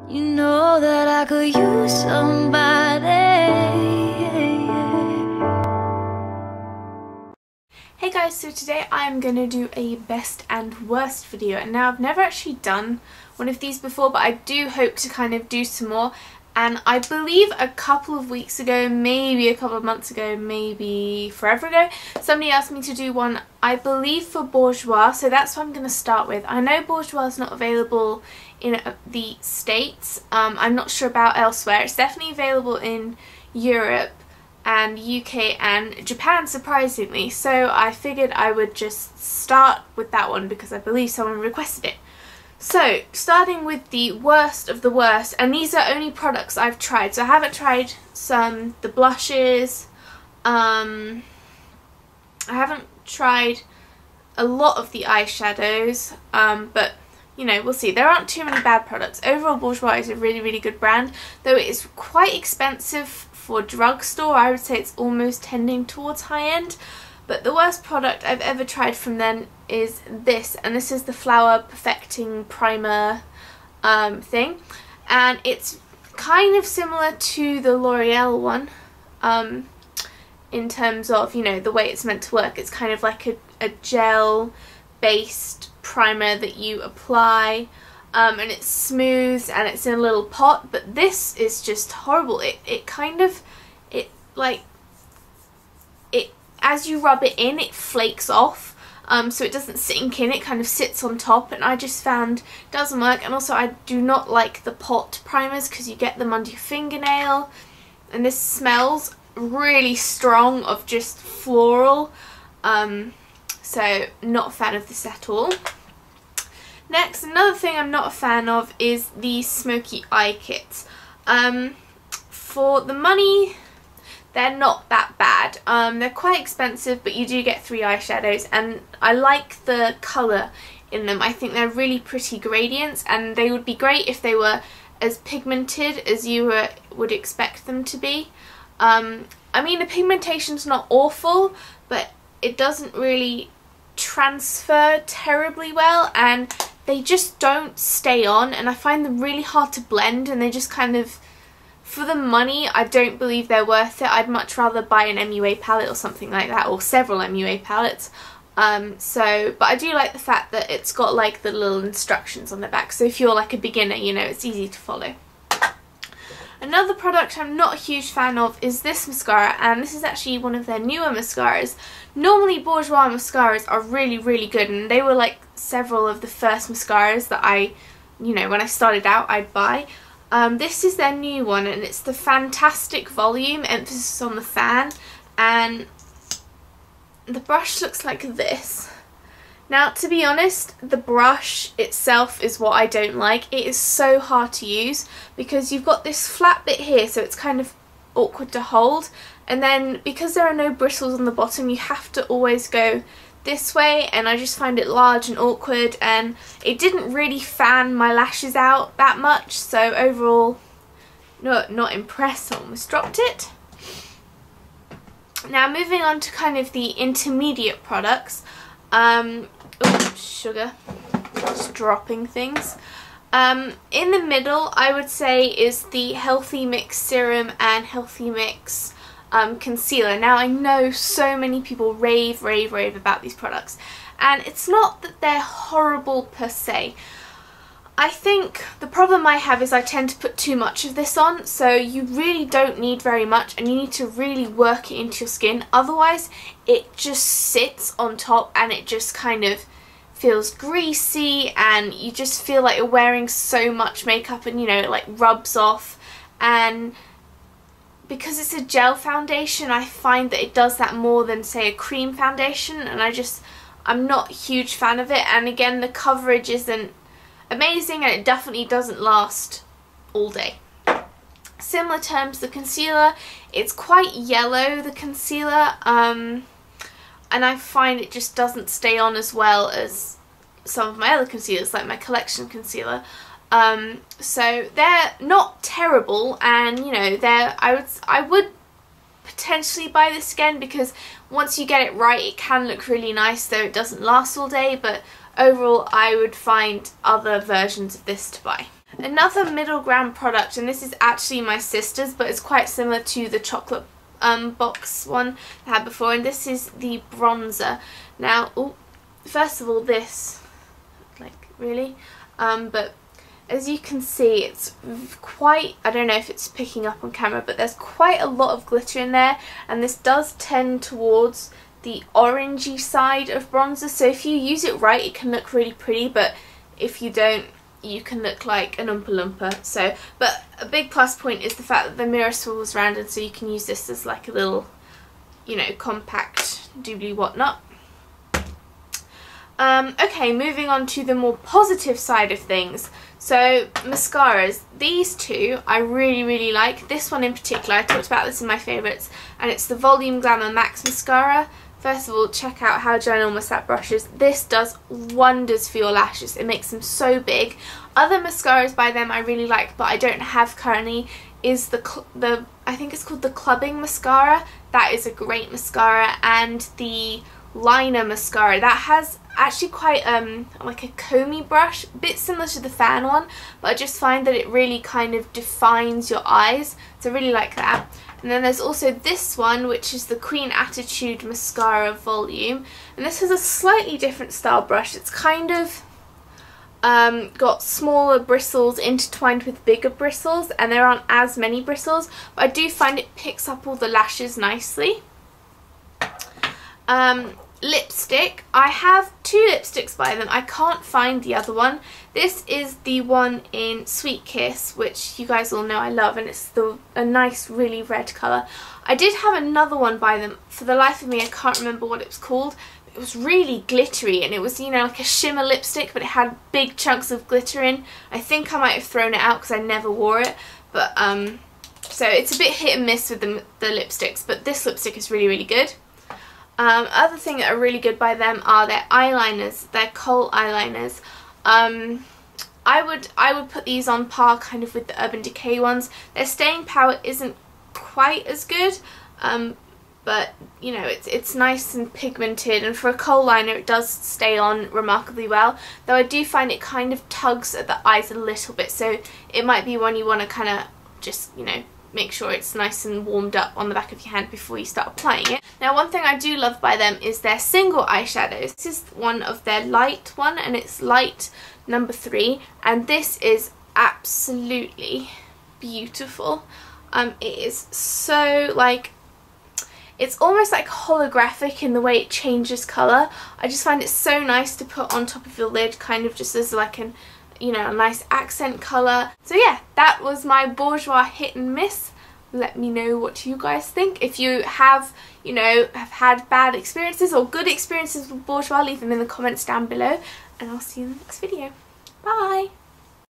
You know that I could use somebody. Hey guys, so today I'm going to do a best and worst video, and now I've never actually done one of these before, but I do hope to kind of do some more. And I believe a couple of weeks ago, maybe a couple of months ago, maybe forever ago, somebody asked me to do one, I believe for Bourjois, so that's what I'm going to start with. I know Bourjois is not available in the States. I'm not sure about elsewhere. It's definitely available in Europe and UK and Japan, surprisingly, so I figured I would just start with that one because I believe someone requested it. So, starting with the worst of the worst, and these are only products I've tried, so I haven't tried the blushes, I haven't tried a lot of the eyeshadows, but you know, we'll see. There aren't too many bad products. Overall, Bourjois is a really, really good brand, though it is quite expensive for drugstore. I would say it's almost tending towards high-end. But the worst product I've ever tried from them is this, and this is the Flower Perfecting Primer thing, and it's kind of similar to the L'Oreal one in terms of, you know, the way it's meant to work. It's kind of like a gel-based primer that you apply, and it's smooth and it's in a little pot, but this is just horrible. As you rub it in, it flakes off, so it doesn't sink in, it kind of sits on top, and I just found it doesn't work. And also I do not like the pot primers because you get them under your fingernail, and this smells really strong of just floral, so not a fan of this at all. Next, another thing I'm not a fan of is the smoky eye kits. For the money, they're not that bad. They're quite expensive, but you do get 3 eyeshadows, and I like the colour in them. I think they're really pretty gradients, and they would be great if they were as pigmented as you would expect them to be. I mean, the pigmentation's not awful, but it doesn't really transfer terribly well, and they just don't stay on, and I find them really hard to blend, and they just kind of, for the money, I don't believe they're worth it. I'd much rather buy an MUA palette or something like that, or several MUA palettes. But I do like the fact that it's got like the little instructions on the back, so if you're like a beginner, you know, it's easy to follow. Another product I'm not a huge fan of is this mascara, and this is actually one of their newer mascaras. Normally Bourjois mascaras are really, really good, and they were like several of the first mascaras that I, you know, when I started out, I'd buy. This is their new one, and it's the Fantastic Volume, emphasis on the fan, and the brush looks like this. Now, to be honest, the brush itself is what I don't like. It is so hard to use because you've got this flat bit here, so it's kind of awkward to hold, and then because there are no bristles on the bottom, you have to always go this way, and I just find it large and awkward, and it didn't really fan my lashes out that much, so overall not impressed. I almost dropped it. Now, moving on to kind of the intermediate products. Oh, sugar, just dropping things. In the middle, I would say, is the Healthy Mix Serum and Healthy Mix concealer. Now, I know so many people rave about these products, and it's not that they're horrible per se. I think the problem I have is I tend to put too much of this on, so you really don't need very much, and you need to really work it into your skin, otherwise it just sits on top and it just kind of feels greasy, and you just feel like you're wearing so much makeup, and you know, it like rubs off. And because it's a gel foundation, I find that it does that more than, say, a cream foundation, and I'm not a huge fan of it. And again, the coverage isn't amazing, and it definitely doesn't last all day. Similar terms, the concealer, it's quite yellow, the concealer, and I find it just doesn't stay on as well as some of my other concealers, like my collection concealer. So they're not terrible, and you know, I would potentially buy this again, because once you get it right, it can look really nice, though it doesn't last all day. But overall, I would find other versions of this to buy. Another middle ground product, and this is actually my sister's, but it's quite similar to the chocolate box one I had before, and this is the bronzer. Now, first of all, this, like, really, but as you can see, it's quite, I don't know if it's picking up on camera, but there's quite a lot of glitter in there, and this does tend towards the orangey side of bronzer, so if you use it right, it can look really pretty, but if you don't, you can look like an Oompa Loompa. So, but a big plus point is the fact that the mirror swivels around, and so you can use this as like a little, you know, compact doobly whatnot. Okay, moving on to the more positive side of things. So, mascaras. These two I really like. This one in particular, I talked about this in my favourites, and it's the Volume Glamour Max Mascara. First of all, check out how ginormous that brush is. This does wonders for your lashes. It makes them so big. Other mascaras by them I really like, but I don't have currently, is the I think it's called the Clubbing Mascara. That is a great mascara. And the Liner Mascara. That has actually quite like a comby brush, a bit similar to the fan one, but I just find that it really kind of defines your eyes, so I really like that. And then there's also this one, which is the Queen Attitude Mascara Volume, and this has a slightly different style brush. It's kind of got smaller bristles intertwined with bigger bristles, and there aren't as many bristles, but I do find it picks up all the lashes nicely. Lipstick. I have two lipsticks by them. I can't find the other one. This is the one in Sweet Kiss, which you guys all know I love, and it's a nice really red colour. I did have another one by them. For the life of me, I can't remember what it was called. It was really glittery, and it was, you know, like a shimmer lipstick, but it had big chunks of glitter in. I think I might have thrown it out because I never wore it, but so it's a bit hit and miss with the lipsticks, but this lipstick is really good. Other thing that are really good by them are their eyeliners, their kohl eyeliners. I would put these on par kind of with the Urban Decay ones. Their staying power isn't quite as good, but you know, it's nice and pigmented, and for a kohl liner it does stay on remarkably well, though I do find it kind of tugs at the eyes a little bit, so it might be one you want to kind of just, you know, make sure it's nice and warmed up on the back of your hand before you start applying it. Now, one thing I do love by them is their single eyeshadows. This is one of their light one, and it's light number 3, and this is absolutely beautiful. It is so, like, it's almost like holographic in the way it changes colour. I just find it so nice to put on top of your lid, kind of just as like an, you know, a nice accent colour. So yeah, that was my Bourjois hit and miss. Let me know what you guys think. If you have, you know, have had bad experiences or good experiences with Bourjois, leave them in the comments down below, and I'll see you in the next video. Bye!